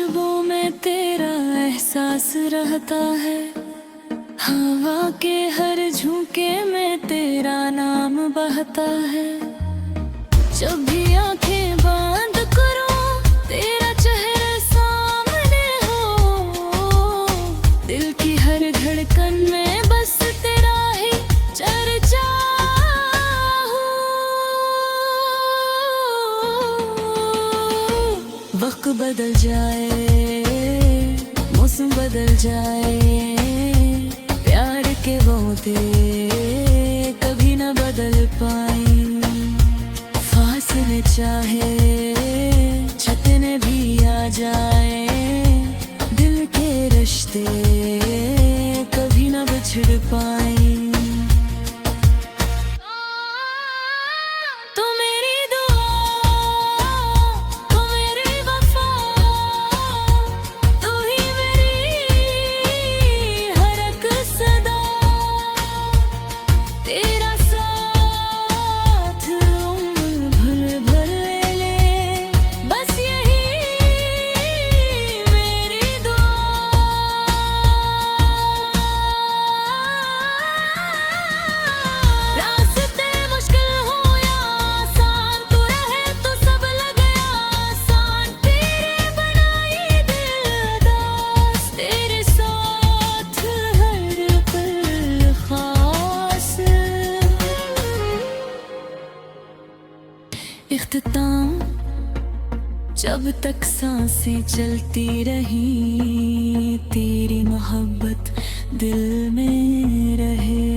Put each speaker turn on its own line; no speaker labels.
खुशबू में तेरा एहसास रहता है, हवा के हर झोंके में तेरा नाम बहता है। जब भी आंखें बंद करो तेरा चेहरा सामने हो, दिल की हर धड़कन में बस तेरा ही चर्चा हो। वक्त बदल जाए, मौसम बदल जाए, प्यार के वादे कभी न बदल पाए। फासले चाहे छतने भी आ जाए, दिल के रिश्ते कभी न बिछड़ पाए। इख्तिताम, जब तक सांसें चलती रही तेरी मोहब्बत दिल में रहे।